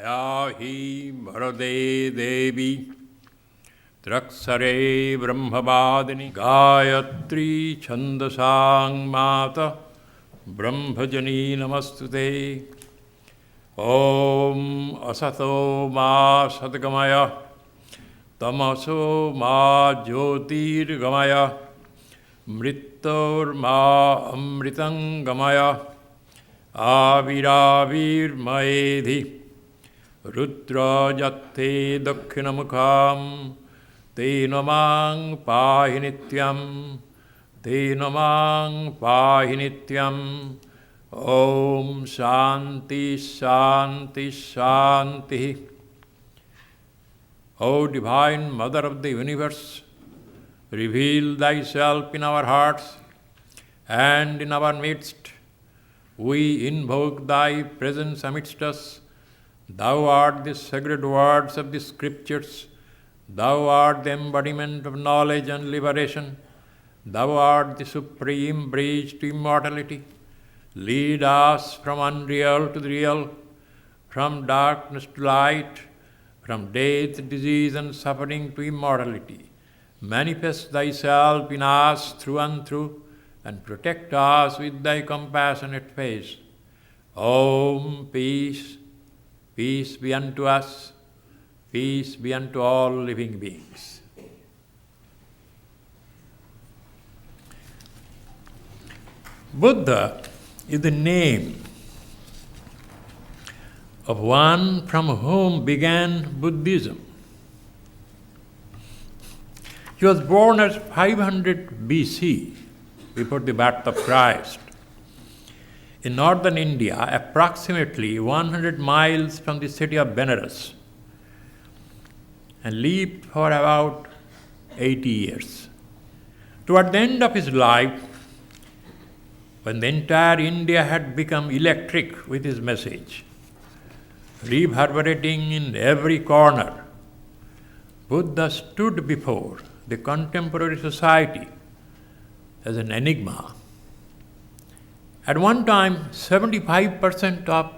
Ayahi Bharade Devi Traksare Brahmavadini Gayatri Chandasang Mata Brahmajani Namastute Om Asato Ma Sadgamaya Tamaso Ma Jyotirgamaya Mrittor Ma Amritangamaya Aviravir Maedhi Rudra Jate Dakkinamukham Te Namang Pahinityam Te Namang Pahinityam Om Shanti Shanti Shanti. O Divine Mother of the Universe, reveal Thyself in our hearts and in our midst. We invoke Thy presence amidst us. Thou art the sacred words of the Scriptures. Thou art the embodiment of knowledge and liberation. Thou art the supreme bridge to immortality. Lead us from unreal to the real, from darkness to light, from death, disease, and suffering to immortality. Manifest Thyself in us through and through, and protect us with Thy compassionate face. Om Peace. Peace be unto us, peace be unto all living beings. Buddha is the name of one from whom began Buddhism. He was born as 500 BC, before the birth of Christ, in northern India, approximately 100 miles from the city of Benares, and lived for about 80 years. Toward the end of his life, when the entire India had become electric with his message, reverberating in every corner, Buddha stood before the contemporary society as an enigma. At one time, 75% of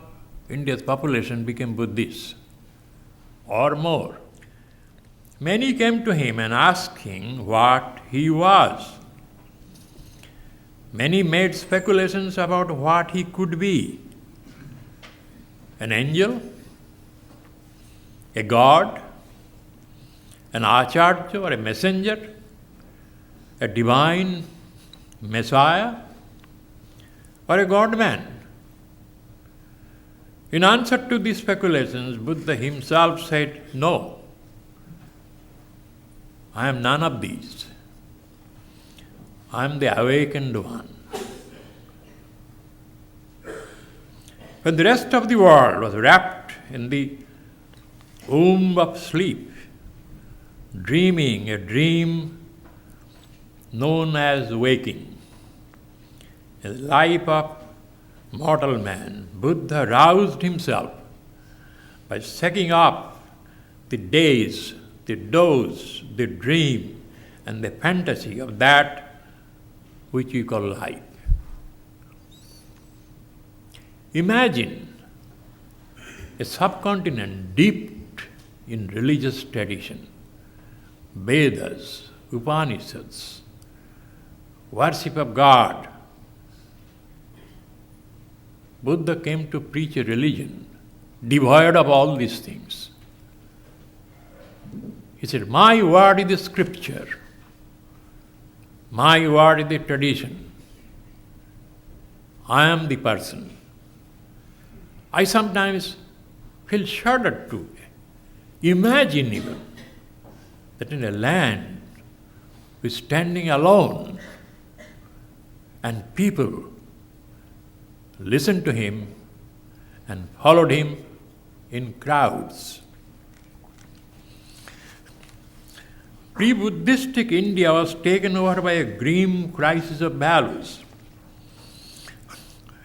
India's population became Buddhists, or more. Many came to him and asked him what he was. Many made speculations about what he could be. An angel? A god? An acharya or a messenger? A divine messiah? Or a God-man? In answer to these speculations, Buddha himself said, "No, I am none of these. I am the awakened one." When the rest of the world was wrapped in the womb of sleep, dreaming a dream known as waking, in the life of mortal man, Buddha roused himself by shaking off the daze, the doze, the dream, and the fantasy of that which we call life. Imagine a subcontinent deep in religious tradition, Vedas, Upanishads, worship of God. Buddha came to preach a religion devoid of all these things. He said, "My word is the scripture. My word is the tradition. I am the person." I sometimes feel shuddered to imagine even that in a land who is standing alone and people listened to him and followed him in crowds. Pre-Buddhistic India was taken over by a grim crisis of values.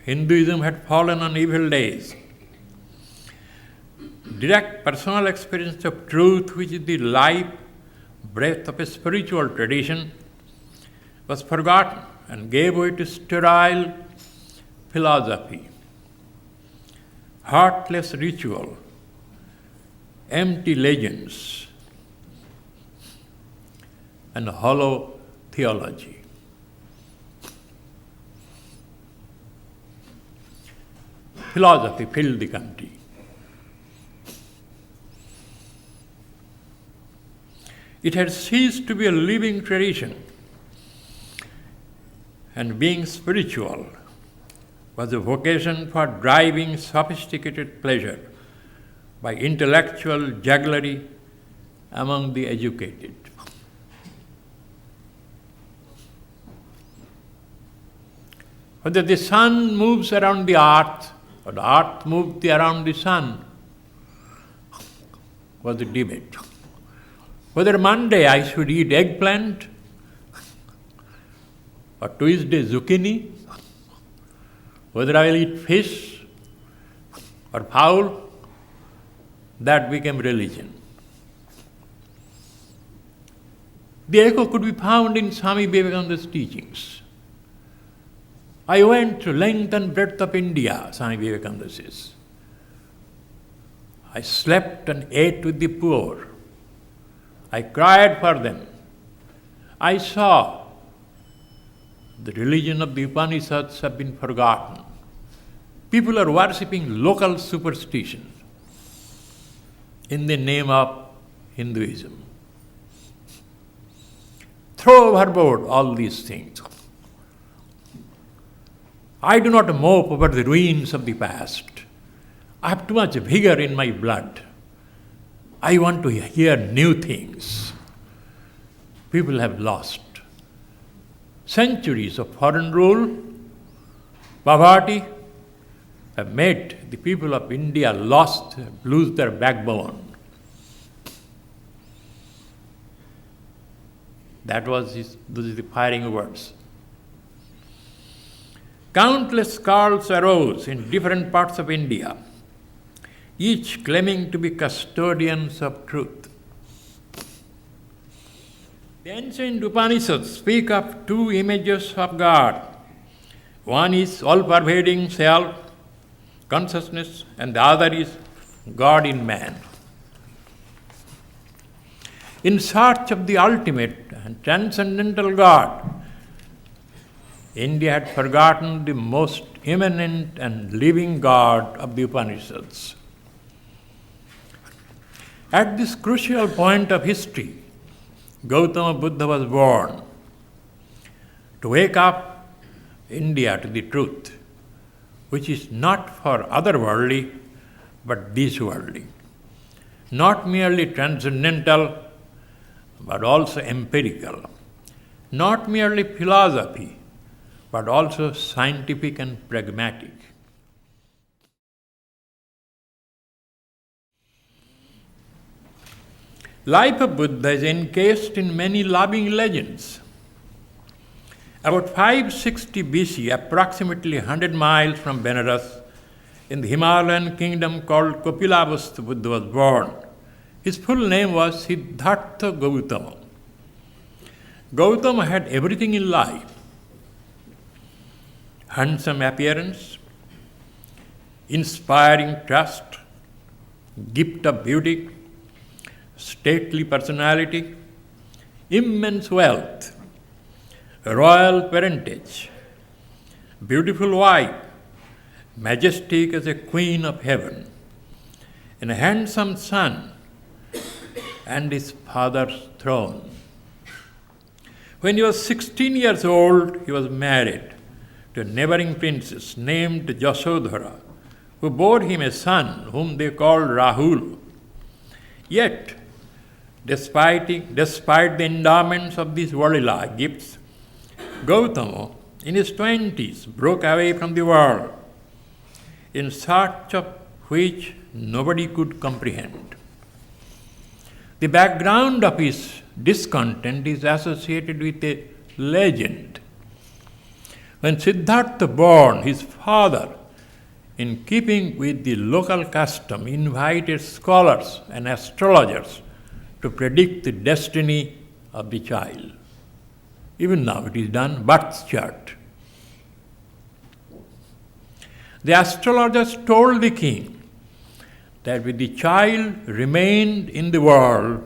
Hinduism had fallen on evil days. Direct personal experience of truth, which is the life breath of a spiritual tradition, was forgotten and gave way to sterile philosophy, heartless ritual, empty legends and hollow theology. Philosophy filled the country. It had ceased to be a living tradition, and being spiritual was a vocation for driving sophisticated pleasure by intellectual jugglery among the educated. Whether the sun moves around the earth or the earth moves around the sun was the debate. Whether Monday I should eat eggplant or Tuesday zucchini, whether I will eat fish or fowl, that became religion. The echo could be found in Swami Vivekananda's teachings. I went to length and breadth of India, Swami Vivekananda says. I slept and ate with the poor. I cried for them. I saw the religion of the Upanishads have been forgotten. People are worshipping local superstition in the name of Hinduism. Throw overboard all these things. I do not mope over the ruins of the past. I have too much vigor in my blood. I want to hear new things. People have lost centuries of foreign rule, poverty, have made the people of India lose their backbone. Those are the firing words. Countless cults arose in different parts of India, each claiming to be custodians of truth. The ancient Upanishads speak of two images of God. One is all-pervading self, consciousness, and the other is God in man. In search of the ultimate and transcendental God, India had forgotten the most immanent and living God of the Upanishads. At this crucial point of history, Gautama Buddha was born to wake up India to the truth, which is not for otherworldly, but this worldly. Not merely transcendental, but also empirical. Not merely philosophy, but also scientific and pragmatic. Life of Buddha is encased in many loving legends. About 560 BC, approximately 100 miles from Benares, in the Himalayan kingdom called Kapilavastu, Buddha was born. His full name was Siddhartha Gautama. Gautama had everything in life: handsome appearance, inspiring trust, gift of beauty, stately personality, immense wealth, royal parentage, beautiful wife, majestic as a queen of heaven, and a handsome son, and his father's throne. When he was 16 years old, he was married to a neighboring princess named Jasodhara, who bore him a son whom they called Rahul. Yet, despite the endowments of these worldly gifts, Gautama, in his 20s, broke away from the world, in search of which nobody could comprehend. The background of his discontent is associated with a legend. When Siddhartha born, his father, in keeping with the local custom, invited scholars and astrologers to predict the destiny of the child. Even now it is done, birth chart. The astrologers told the king that if the child remained in the world,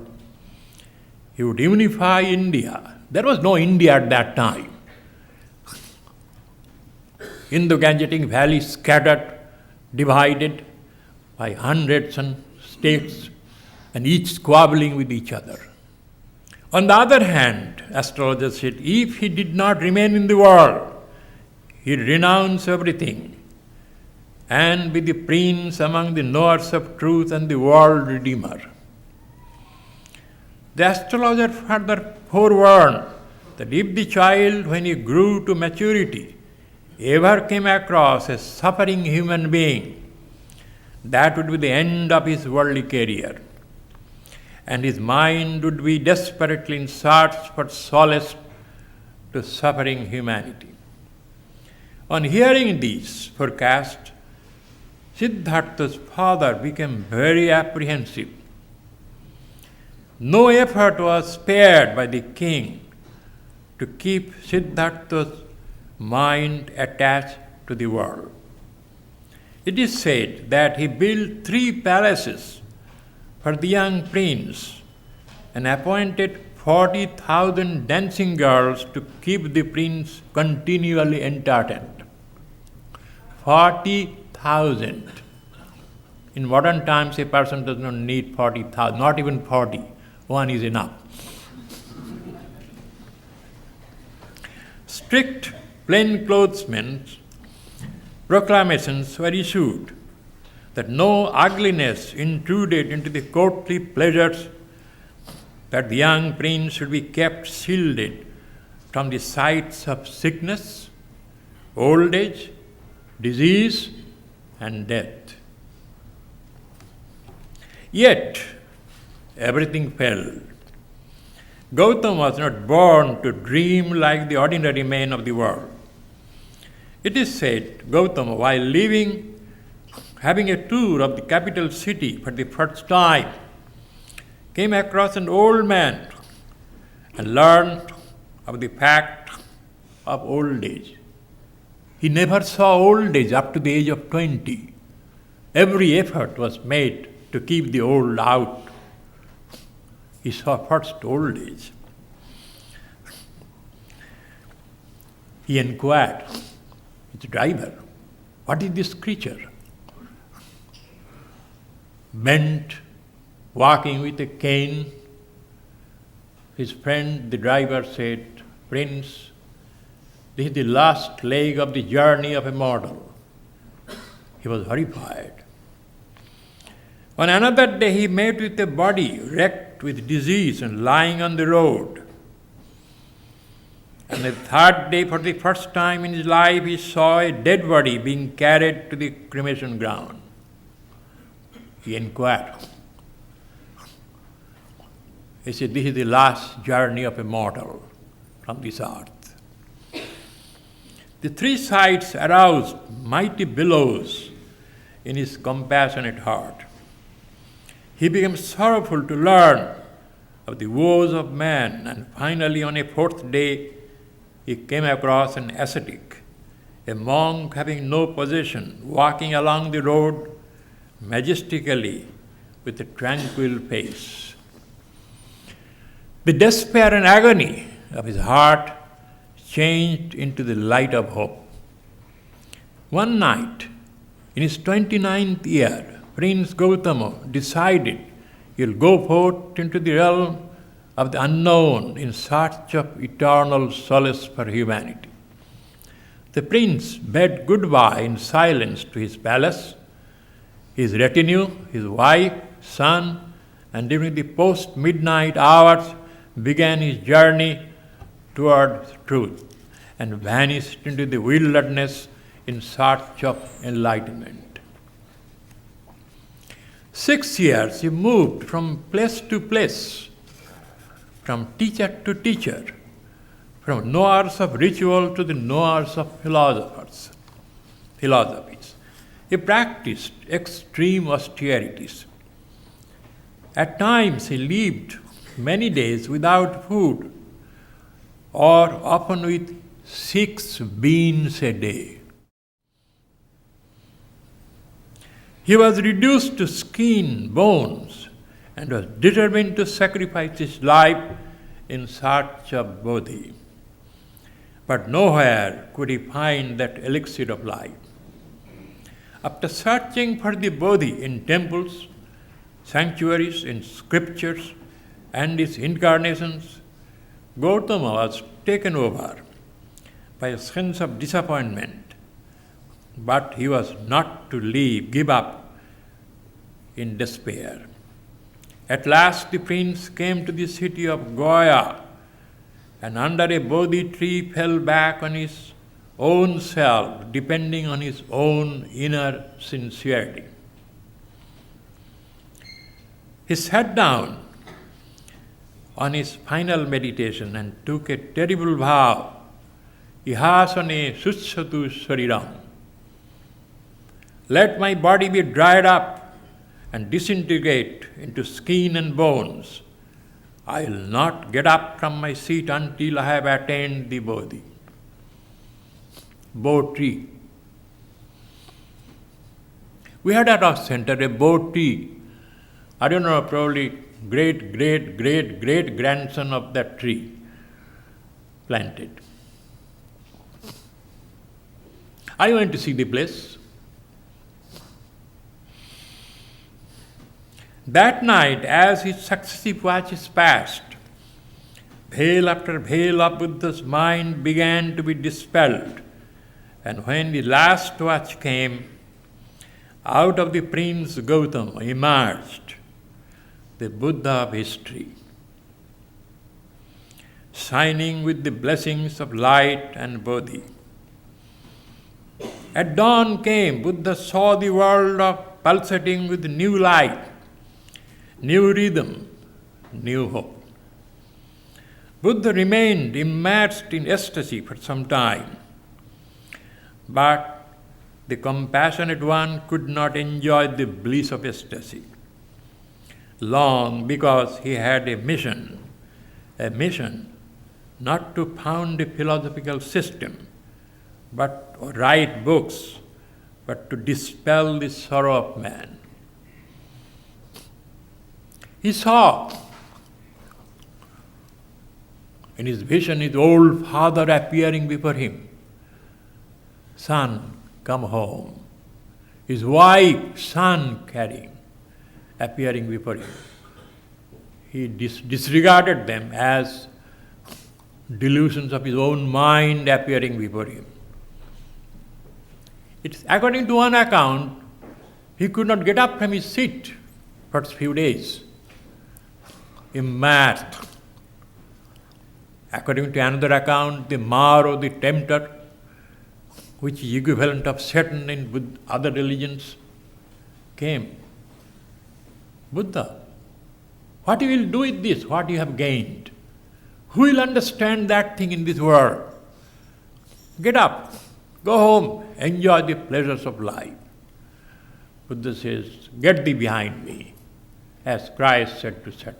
he would unify India. There was no India at that time. Indo-Gangetic Valley scattered, divided by hundreds and states, and each squabbling with each other. On the other hand, astrologers said, if he did not remain in the world, he'd renounce everything and be the prince among the knowers of truth and the world redeemer. The astrologer further forewarned that if the child, when he grew to maturity, ever came across a suffering human being, that would be the end of his worldly career, and his mind would be desperately in search for solace to suffering humanity. On hearing these forecasts, Siddhartha's father became very apprehensive. No effort was spared by the king to keep Siddhartha's mind attached to the world. It is said that he built 3 palaces for the young prince and appointed 40,000 dancing girls to keep the prince continually entertained. 40,000. In modern times, a person does not need 40,000, not even 40. One is enough. Strict plainclothesmen's proclamations were issued that no ugliness intruded into the courtly pleasures, that the young prince should be kept shielded from the sights of sickness, old age, disease, and death. Yet, everything failed. Gautama was not born to dream like the ordinary men of the world. It is said Gautama, while having a tour of the capital city for the first time, came across an old man and learned of the fact of old age. He never saw old age up to the age of 20. Every effort was made to keep the old out. He saw first old age. He inquired his driver, what is this creature? Bent, walking with a cane. His friend, the driver, said, Prince, this is the last leg of the journey of a mortal. He was horrified. On another day, he met with a body wrecked with disease and lying on the road. And the third day, for the first time in his life, he saw a dead body being carried to the cremation ground. He inquired. He said, this is the last journey of a mortal from this earth. The 3 sights aroused mighty billows in his compassionate heart. He became sorrowful to learn of the woes of man, and finally on a 4th day, he came across an ascetic, a monk having no possession, walking along the road majestically with a tranquil face. The despair and agony of his heart changed into the light of hope. One night, in his 29th year, Prince Gautama decided he will go forth into the realm of the unknown in search of eternal solace for humanity. The prince bade goodbye in silence to his palace, his retinue, his wife, son, and during the post-midnight hours began his journey toward truth and vanished into the wilderness in search of enlightenment. 6 years he moved from place to place, from teacher to teacher, from knowers of ritual to the knowers of philosophies. He practiced extreme austerities. At times he lived many days without food, or often with 6 beans a day. He was reduced to skin, bones, and was determined to sacrifice his life in search of Bodhi. But nowhere could he find that elixir of life. After searching for the Bodhi in temples, sanctuaries, in scriptures, and its incarnations, Gautama was taken over by a sense of disappointment. But he was not to give up in despair. At last the prince came to the city of Gaya, and under a Bodhi tree fell back on his own self, depending on his own inner sincerity. He sat down on his final meditation and took a terrible vow, ihasane sutsatu sariram. Let my body be dried up and disintegrate into skin and bones. I will not get up from my seat until I have attained the Bodhi. Bo tree. We had at our center a Bo tree. I don't know, probably great grandson of that tree planted. I went to see the place. That night, as his successive watches passed, veil after veil of Buddha's mind began to be dispelled. And when the last watch came, out of the Prince Gautama emerged the Buddha of history, shining with the blessings of light and Bodhi. At dawn came, Buddha saw the world of pulsating with new light, new rhythm, new hope. Buddha remained immersed in ecstasy for some time, but the compassionate one could not enjoy the bliss of ecstasy long, because he had a mission not to found a philosophical system, but or write books, but to dispel the sorrow of man. He saw in his vision his old father appearing before him. Son, come home. His wife, son carrying, appearing before him. He disregarded them as delusions of his own mind appearing before him. It's according to one account, he could not get up from his seat for a few days. Immersed. According to another account, the Maro, the tempter, which is equivalent of Satan in other religions, came. Buddha, what you will do with this, what you have gained? Who will understand that thing in this world? Get up, go home, enjoy the pleasures of life. Buddha says, get thee behind me, as Christ said to Satan.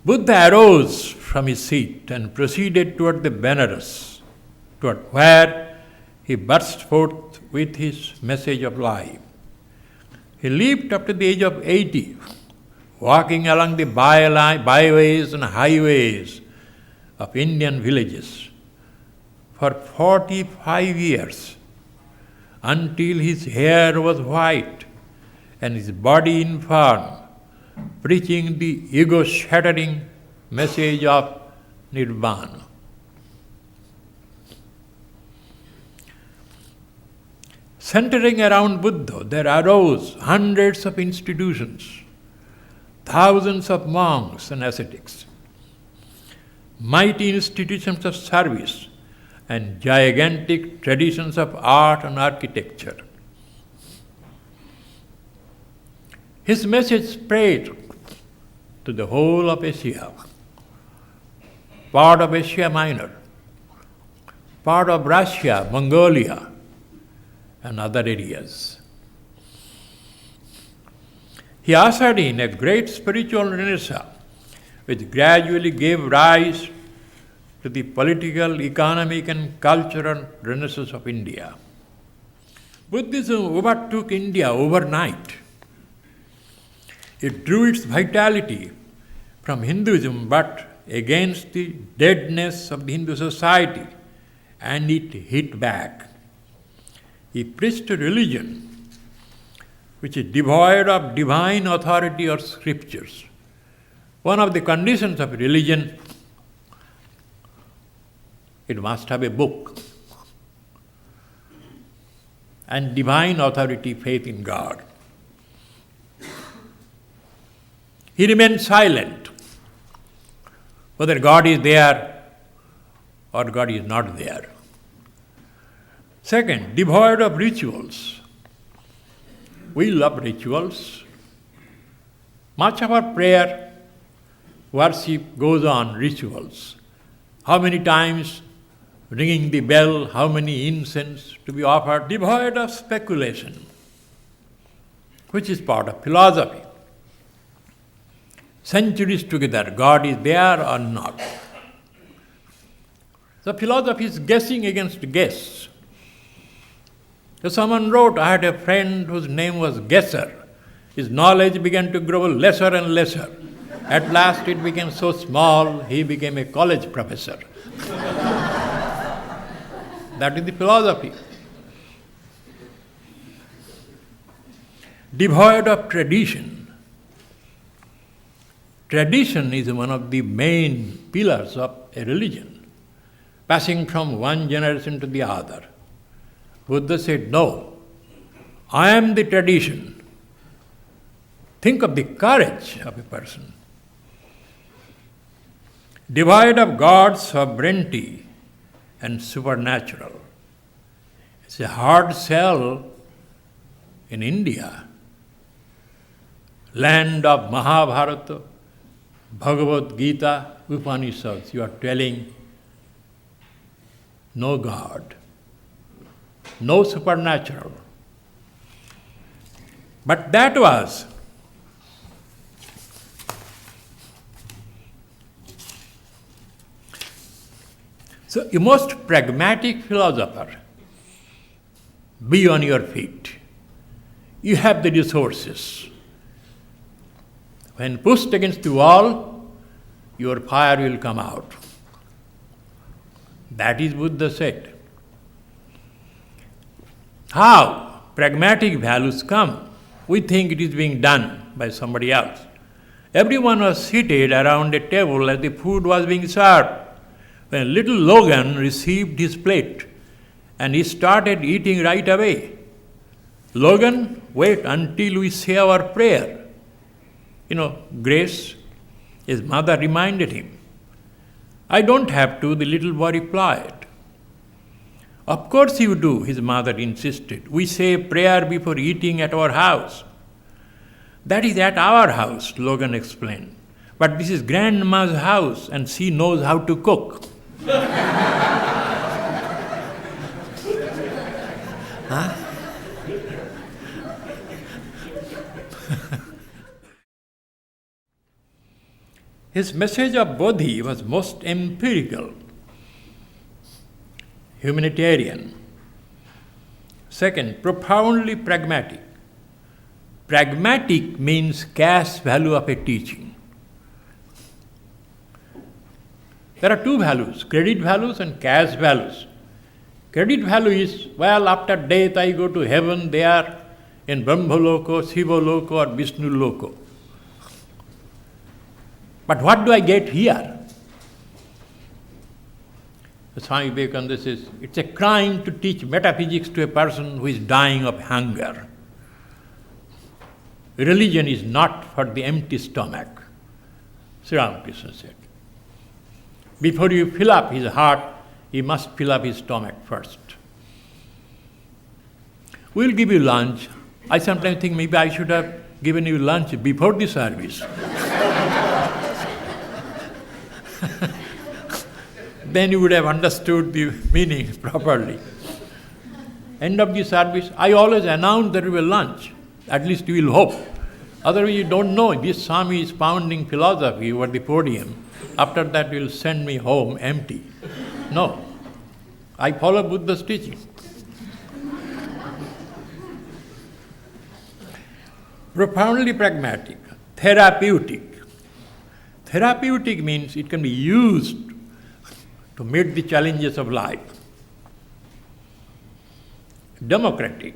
Buddha arose from his seat and proceeded toward the Benares, toward where he burst forth with his message of life. He lived up to the age of 80, walking along the byways and highways of Indian villages for 45 years, until his hair was white and his body infirm, preaching the ego-shattering message of Nirvana. Centering around Buddha, there arose hundreds of institutions, thousands of monks and ascetics, mighty institutions of service, and gigantic traditions of art and architecture. His message spread to the whole of Asia, part of Asia Minor, part of Russia, Mongolia, and other areas. He ushered in a great spiritual renaissance, which gradually gave rise to the political, economic and cultural renaissance of India. Buddhism overtook India overnight. It drew its vitality from Hinduism, but against the deadness of the Hindu society, and it hit back. It preached a religion which is devoid of divine authority or scriptures. One of the conditions of religion, it must have a book and divine authority, faith in God. He remained silent, whether God is there or God is not there. Second, devoid of rituals. We love rituals. Much of our prayer, worship goes on rituals. How many times ringing the bell, how many incense to be offered, devoid of speculation, which is part of philosophy. Centuries together, God is there or not. The philosophy is guessing against guess. So someone wrote, I had a friend whose name was Guesser. His knowledge began to grow lesser and lesser. At last it became so small, he became a college professor. That is the philosophy. Devoid of tradition. Tradition is one of the main pillars of a religion, passing from one generation to the other. Buddha said, no, I am the tradition. Think of the courage of a person. Devoid of God's sovereignty and supernatural. It's a hard sell in India, land of Mahabharata, Bhagavad Gita, Upanishads. You are telling no God, no supernatural. But that was so a most pragmatic philosopher. Be on your feet. You have the resources. When pushed against the wall, your fire will come out. That is Buddha said. How pragmatic values come? We think it is being done by somebody else. Everyone was seated around a table as the food was being served. When little Logan received his plate and he started eating right away. Logan, wait until we say our prayer. Grace, his mother reminded him. I don't have to, the little boy replied. Of course you do, his mother insisted. We say prayer before eating at our house. That is at our house, Logan explained. But this is Grandma's house and she knows how to cook. Huh? His message of Bodhi was most empirical, humanitarian. Second, profoundly pragmatic. Pragmatic means cash value of a teaching. There are two values, credit values and cash values. Credit value is, after death I go to heaven there in Brahmaloko, Shivaloko or Vishnu Loko. But what do I get here? Swami Vivekananda says, it's a crime to teach metaphysics to a person who is dying of hunger. Religion is not for the empty stomach, Sri Ramakrishna said. Before you fill up his heart, you must fill up his stomach first. We'll give you lunch. I sometimes think maybe I should have given you lunch before the service. Then you would have understood the meaning properly. End of the service, I always announce there will be lunch. At least you will hope. Otherwise you don't know. This Swami is pounding philosophy over the podium. After that he will send me home empty. No. I follow Buddha's teaching. Profoundly pragmatic, therapeutic. Therapeutic means it can be used to meet the challenges of life. Democratic.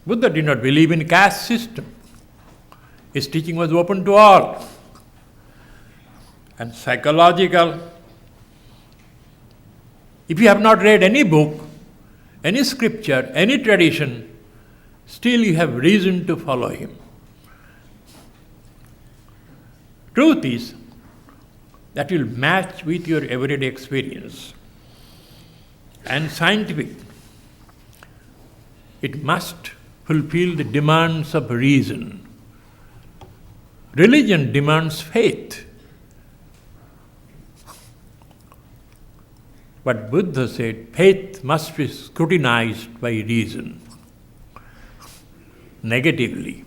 Buddha did not believe in caste system. His teaching was open to all. And psychological. If you have not read any book, any scripture, any tradition, still you have reason to follow him. Truth is that will match with your everyday experience. And scientific. It must fulfill the demands of reason. Religion demands faith. But Buddha said faith must be scrutinized by reason. Negatively.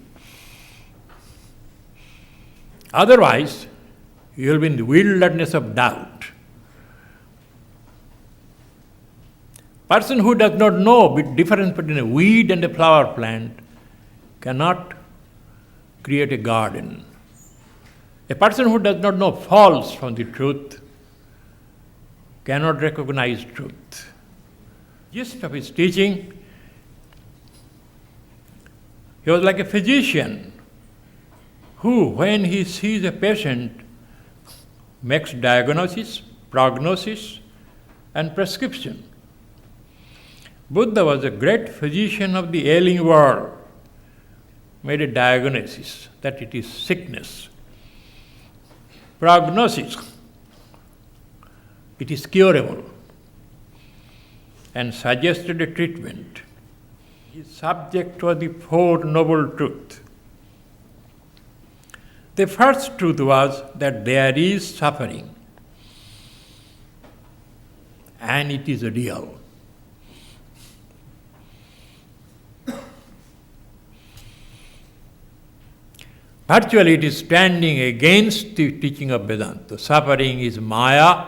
Otherwise, you will be in the wilderness of doubt. Person who does not know the difference between a weed and a flower plant cannot create a garden. A person who does not know false from the truth cannot recognize truth. Gist of his teaching, he was like a physician who, when he sees a patient, makes diagnosis, prognosis, and prescription. Buddha was a great physician of the ailing world, made a diagnosis that it is sickness. Prognosis, it is curable, and suggested a treatment. His subject was the Four Noble Truths. The first truth was that there is suffering, and it is real. Virtually it is standing against the teaching of Vedanta. Suffering is Maya,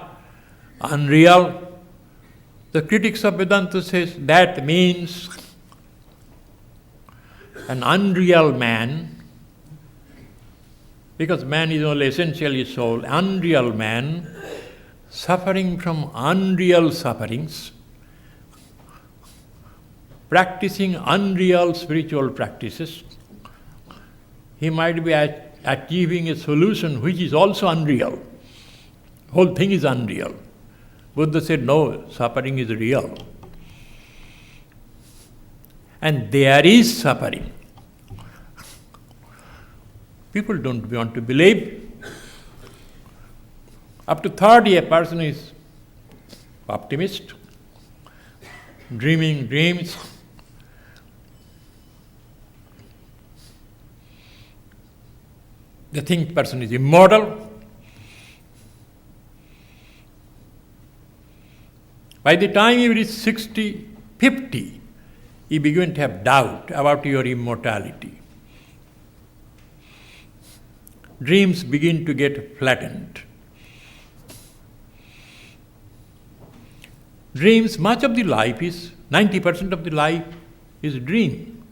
unreal. The critics of Vedanta says that means an unreal man, because man is only essentially soul, unreal man, suffering from unreal sufferings, practicing unreal spiritual practices, he might be achieving a solution which is also unreal. Whole thing is unreal. Buddha said, no, suffering is real. And there is suffering. People don't want to believe. Up to 30, a person is optimist, dreaming dreams. They think person is immortal. By the time you reach 60, 50, you begin to have doubt about your immortality. Dreams begin to get flattened. Dreams, much of the life is, 90% of the life is dream,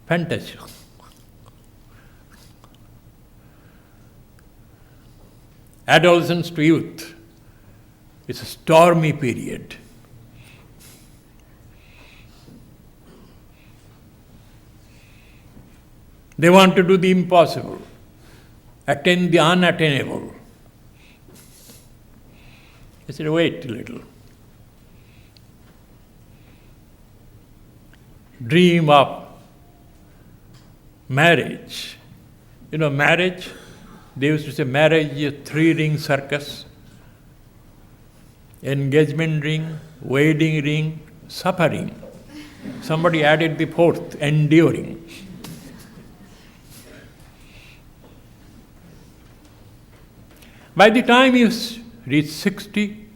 fantasy. Adolescence to youth, it's a stormy period. They want to do the impossible, attain the unattainable. I said, wait a little. Dream of marriage. You know, marriage, they used to say marriage is a 3-ring circus. Engagement ring, wedding ring, suffering. Somebody added the 4th, enduring. By the time you reach 60,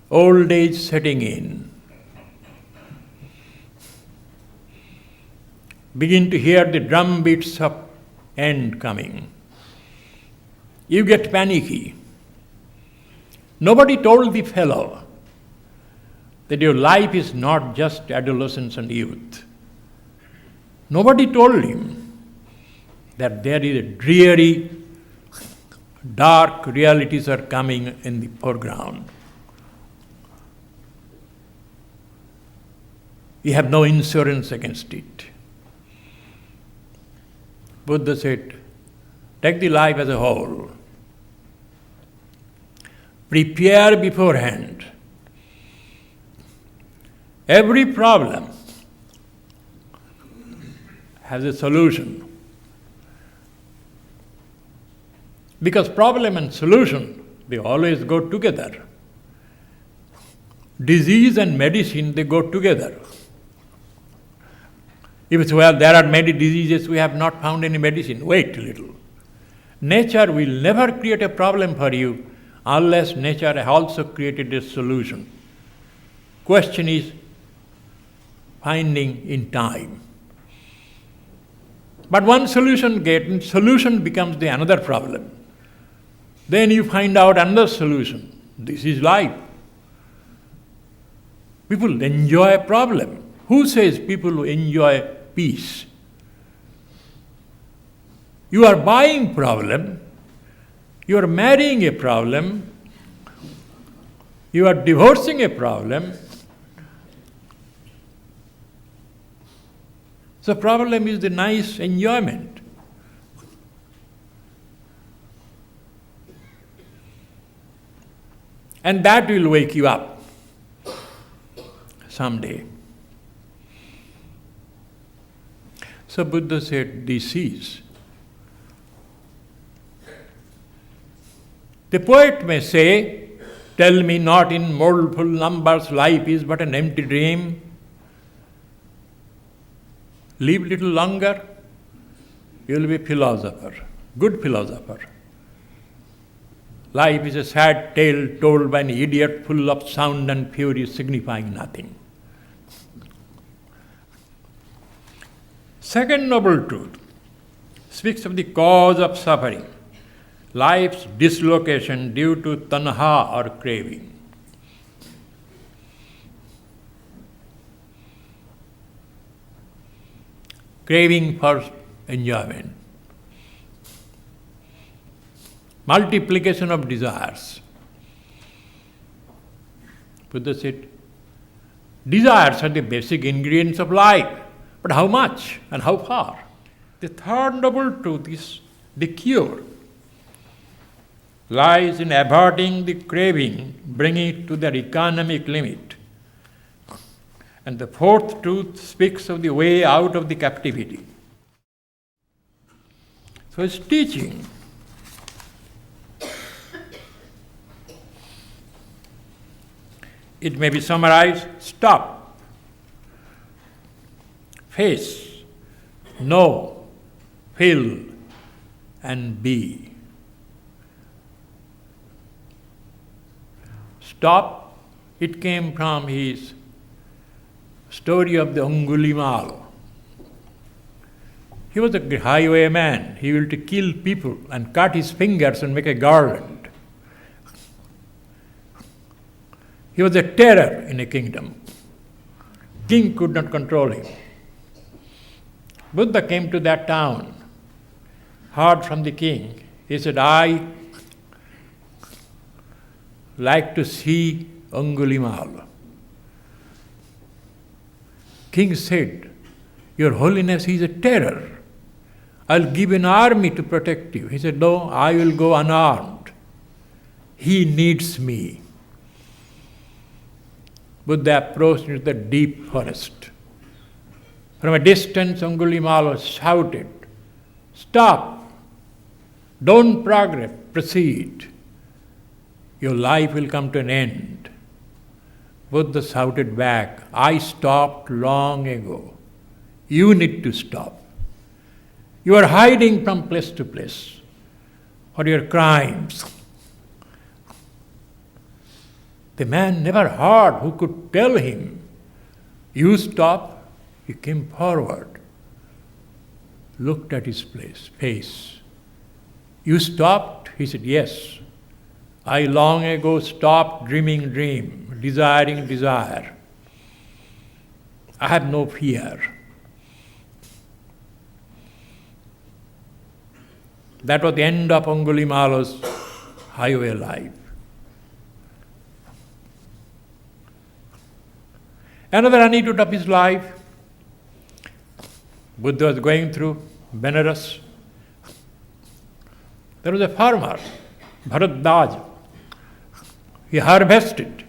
old age setting in. begin to hear the drum beats of end coming, you get panicky. Nobody told the fellow that your life is not just adolescence and youth. Nobody told him that there is a dreary, dark realities are coming in the foreground. You have no insurance against it. Buddha said, take the life as a whole. Prepare beforehand. Every problem has a solution. Because problem and solution, they always go together. Disease and medicine, they go together. If it's, well, there are many diseases, we have not found any medicine. Wait a little. Nature will never create a problem for you unless nature has also created a solution. Question is finding in time. But one solution becomes the another problem. Then you find out another solution. This is life. People enjoy a problem. Who says people enjoy peace? You are buying problem, you are marrying a problem, you are divorcing a problem. So problem is the nice enjoyment. And that will wake you up someday. So Buddha said, this is. The poet may say, tell me not in mournful numbers, life is but an empty dream. Live little longer, you will be a philosopher, good philosopher. Life is a sad tale told by an idiot full of sound and fury signifying nothing. Second noble truth speaks of the cause of suffering, life's dislocation due to tanha or craving. Craving for enjoyment. Multiplication of desires. Buddha said, desires are the basic ingredients of life, but how much and how far? The third noble truth is the cure lies in averting the craving, bringing it to their economic limit. And the fourth truth speaks of the way out of the captivity. So it's teaching. It may be summarized, stop, face, know, feel, and be. Stop, it came from his story of the Angulimal. He was a highwayman. He wanted to kill people and cut his fingers and make a garland. He was a terror in a kingdom. King could not control him. Buddha came to that town, heard from the king. He said, I like to see Angulimal. King said, Your Holiness, he is a terror. I'll give an army to protect you. He said, no, I will go unarmed. He needs me. Buddha approached into the deep forest. From a distance, Angulimala shouted, stop, don't progress, proceed. Your life will come to an end. Buddha shouted back, I stopped long ago. You need to stop. You are hiding from place to place for your crimes. The man never heard who could tell him. You stop. He came forward. looked at his face. You stopped? He said, yes. I long ago stopped dreaming dream, desiring desire. I have no fear. That was the end of Angulimala's highway life. Another anecdote of his life, Buddha was going through Benares. There was a farmer, Bharadwaj. He harvested.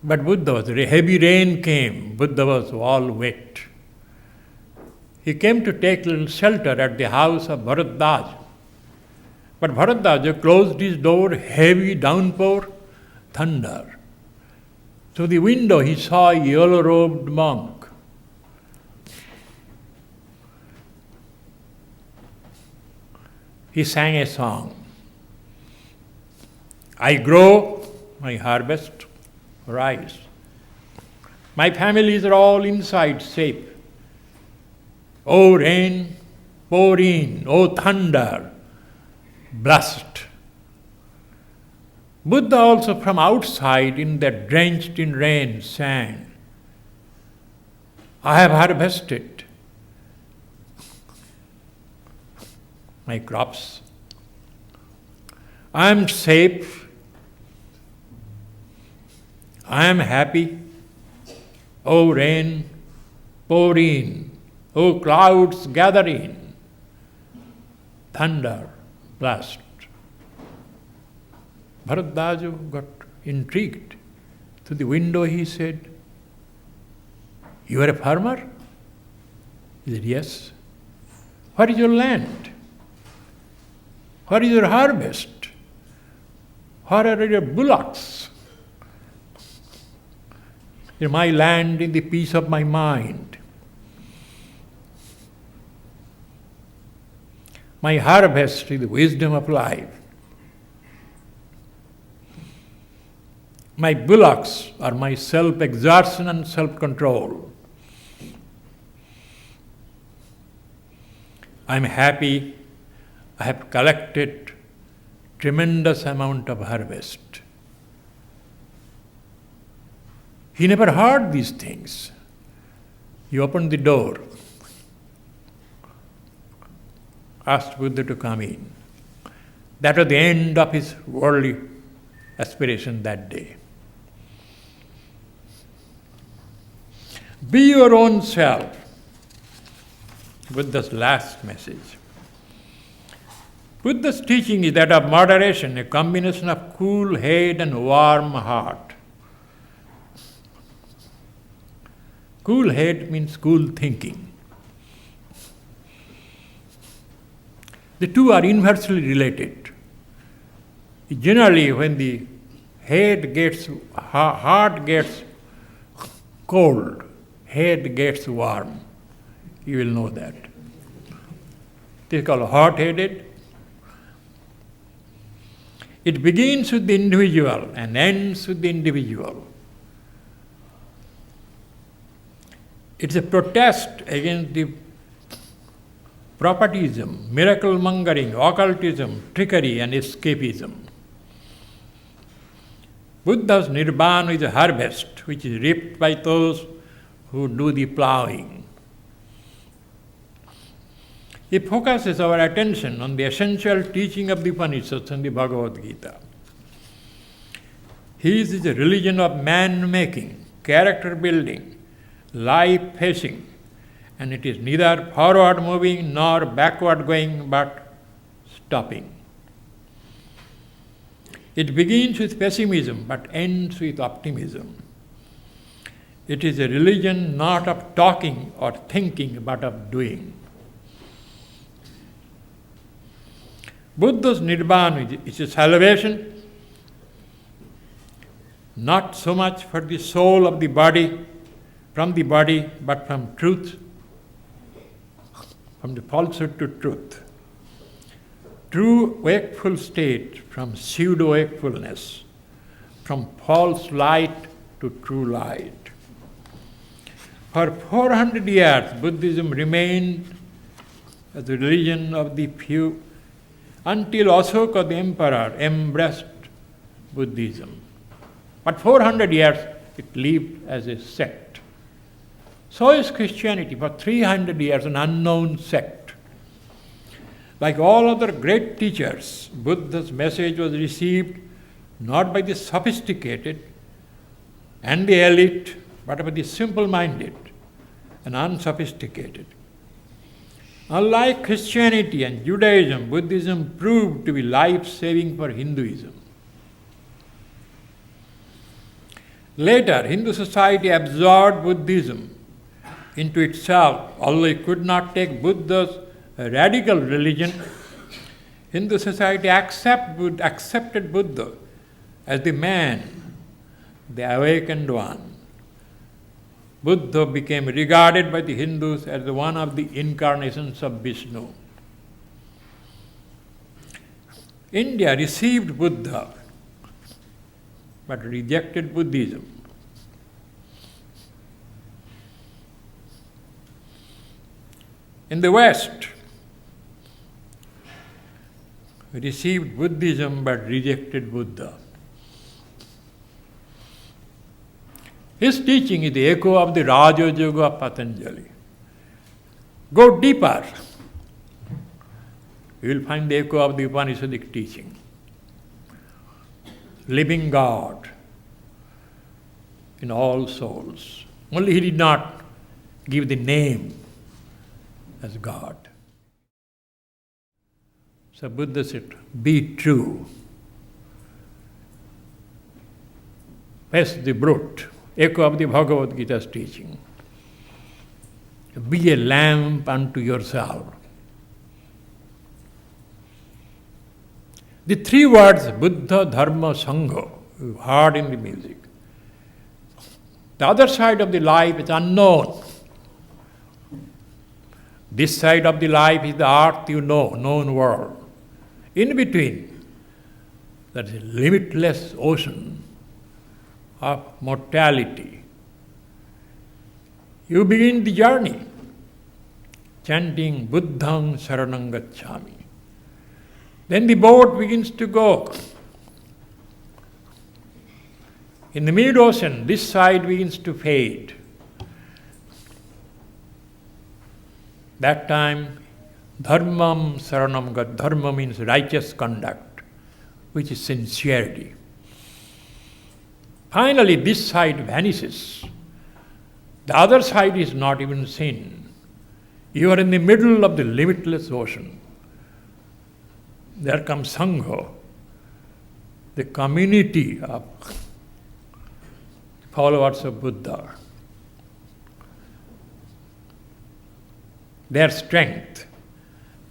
But heavy rain came. Buddha was all wet. He came to take a little shelter at the house of Bharadwaj. But Bharadwaj closed his door, heavy downpour, thunder. Through the window he saw a yellow-robed monk. He sang a song. I grow, my harvest, rise. My families are all inside safe. O rain, pour in, O thunder, blast. Buddha also from outside in that drenched in rain sang, I have harvested my crops. I am safe. I am happy. O rain, pour in. O clouds, gather in. Thunder, blast. Bharadwaj got intrigued. To the window he said, you are a farmer? He said, yes. What is your land? What is your harvest? What are your bullocks? In my land, in the peace of my mind. My harvest is the wisdom of life. My bullocks are my self-exertion and self-control. I am happy. I have collected tremendous amount of harvest. He never heard these things. He opened the door, asked Buddha to come in. That was the end of his worldly aspiration that day. Be your own self. Buddha's last message. Buddha's teaching is that of moderation, a combination of cool head and warm heart. Cool head means cool thinking. The two are inversely related. Generally, when the heart gets cold, head gets warm. You will know that. This is called hot-headed. It begins with the individual and ends with the individual. It's a protest against the propertyism, miracle mongering, occultism, trickery, and escapism. Buddha's nirvana is a harvest which is reaped by those who do the plowing. He focuses our attention on the essential teaching of the Upanishads and the Bhagavad Gita. His is a religion of man-making, character-building, life-facing, and it is neither forward-moving nor backward-going, but stopping. It begins with pessimism, but ends with optimism. It is a religion not of talking or thinking, but of doing. Buddha's nirvana is a salvation, not so much for the soul of the body, but from truth, from the falsehood to truth. True wakeful state from pseudo-wakefulness, from false light to true light. For 400 years, Buddhism remained as the religion of the few until Ashoka the emperor embraced Buddhism. But 400 years it lived as a sect. So is Christianity, for 300 years an unknown sect. Like all other great teachers, Buddha's message was received not by the sophisticated and the elite, but by the simple-minded and unsophisticated. Unlike Christianity and Judaism, Buddhism proved to be life-saving for Hinduism. Later, Hindu society absorbed Buddhism into itself. Although it could not take Buddha's radical religion, Hindu society accepted Buddha as the man, the awakened one. Buddha became regarded by the Hindus as one of the incarnations of Vishnu. India received Buddha but rejected Buddhism. In the West, we received Buddhism but rejected Buddha. His teaching is the echo of the Raja Yoga of Patanjali. Go deeper, you will find the echo of the Upanishadic teaching. Living God in all souls. Only he did not give the name as God. So Buddha said, be true. Face the brute. Echo of the Bhagavad Gita's teaching. Be a lamp unto yourself. The three words, Buddha, Dharma, Sangha, you heard in the music. The other side of the life is unknown. This side of the life is the earth you know, known world. In between, there is a limitless ocean of mortality. You begin the journey chanting Buddhang Saranang Gacchami. Then the boat begins to go. In the mid-ocean, this side begins to fade. That time, Dharmam Saranam Gacchami. Dharma means righteous conduct, which is sincerity. Finally, this side vanishes. The other side is not even seen. You are in the middle of the limitless ocean. There comes Sangha, the community of followers of Buddha. Their strength,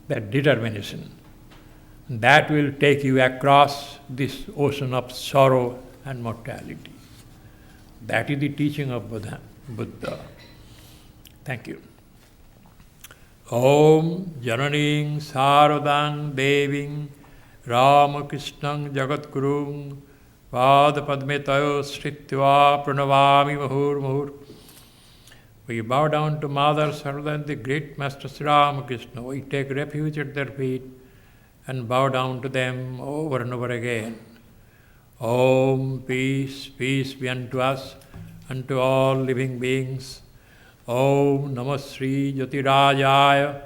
their determination, that will take you across this ocean of sorrow and mortality. That is the teaching of Buddha. Thank you. Om Jananing Saradang Deving Ramakrishnan Jagatgurung Padpadmetayo Sritva Pranavami Mahur Mahur. We bow down to Mother Sarada and the great Master Sri Ramakrishna. We take refuge at their feet and bow down to them over and over again. Om, peace, peace be unto us, unto all living beings. Om Namah Sri Jyotirajaya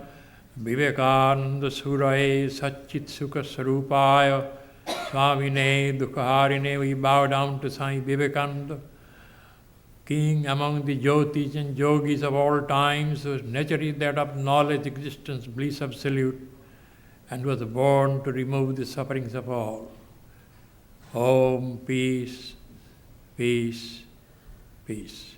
Vivekananda Suraye Satchit Sukha Sarupaya Swamine Dukharine. We bow down to Swami Vivekananda, king among the Jyotis and Yogis of all times, whose nature is that of knowledge, existence, bliss absolute, and was born to remove the sufferings of all. Om, peace, peace, peace.